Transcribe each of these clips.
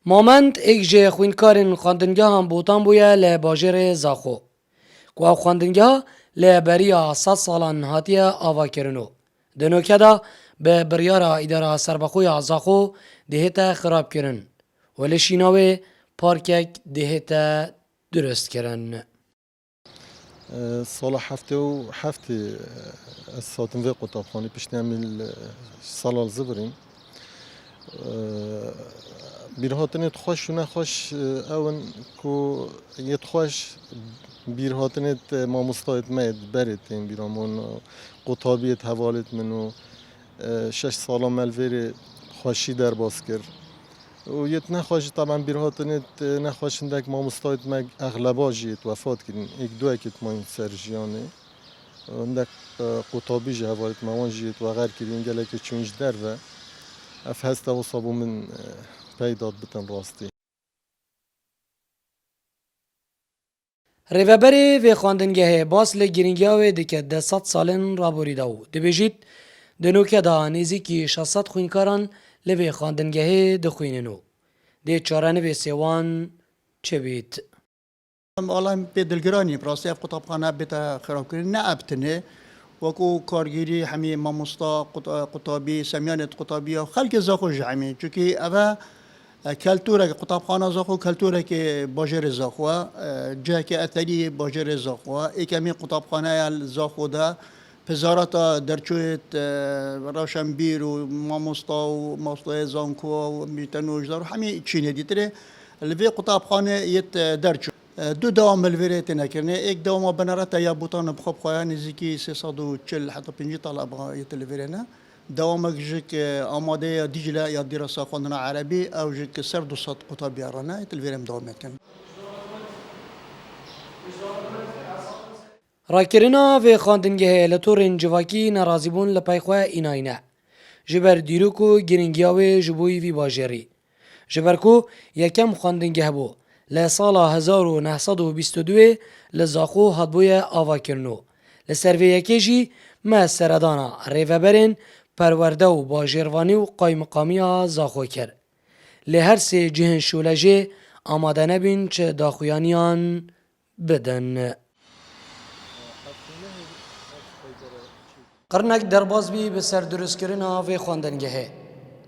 مامند ایک جه خوینکارن خواندنگاه هم بوتان بویا لباجر زاخو که او خواندنگاه لبریا 100 سالان هاتیه آوا کرنو. دنوکه دا به بریارا اداره سربخوی زاخو دهتا خراب کرن و لشیناوی پارکک دهتا درست کرن. سال هفته و هفته از ساعتم و قطابخانه پیش نمیل سال الزبرین بیرهاتنت خوش و نخوش اون کو یت خوش بیرهاتنت ما مستعد مید برید بیرامون قطابیت حوالت منو 6 سال ملویر خوشی در باز کرد و یت نخواهش طبعا بیرهاتنت نخواهشندک ما مستعد مگ اغلبا جیت وفات کردن یک دو اکت ما این سرجیانه عندك قطابي جهوالت موان جيت وغير كرين قال لك تشونج درفه افهسته وصابوا من پیداد بتن راستی. ریوبری و خواندنگه باس لگرینگیاوی دکه ده 100 سالن رابوری داو دبیجید دنوکه دا نزیکی 600 خوینکاران لوی خواندنگه دخویننو ده چارانه به سیوان چه بید؟ والله بدلگرانی براستی اف قطابخانه بتا خراب کردن نه ابتنه وكو كارجيري حمي ماموستا قطابي سميانة قطابية خلق زاخو جعمي چونكي أبا كالتورة قطابخانة زاخو كالتورة كي باجر زاخوا جاك أثري باجر زاخوا إكمي قطابخانة زاخو دا پزارتا درچویت راشنبیر و ماموستا و ماموستا زانکو و میتنوج دار همه چینه دیتره لوی قطابخانه یت درچو دو دوام الفيريت نكرنا اك دوام بنرتا يا بوطان بخوب خويا نزيكي 340 حتى 50 طلب يتلفيرنا دوامك جيك اماده ديجلا يا دراسه قانون عربي او جيك سرد صد قطاب يرانا يتلفيرم دوامات كان راکرنا و خواندنگه لطورن جواکی نرازیبون لپایخواه ایناینه جبر دیروکو گرینگیاوی جبوی وی باجری جبرکو یکم خواندنگه بو لسال 1922 لزاخو هدبوی آوا کرنو لسروی یکیجی ما سردانا ریوبرین پرورده و باجروانی و قایمقامی زاخو کرد لهر سه جهن شولجه آماده نبین چه داخویانیان بدن قرنک درباز بی به سر درست کردن و خواندنگه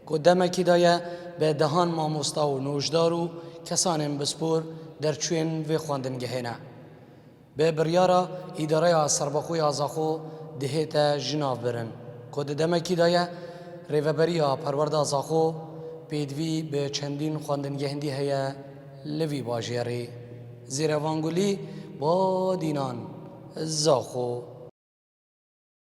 که دمکی دایه به دهان ماموستا و نوشدار و کسان بسپور در چوین و خواندنگه نه به بریارا اداره سربخوی آزاخو دهیت جناف برن که دمکی دایه ریوبریا پرورده آزاخو پیدوی به چندین خواندنگه هندی هیا لوی باجیری زیر وانگولی با دینان زاخو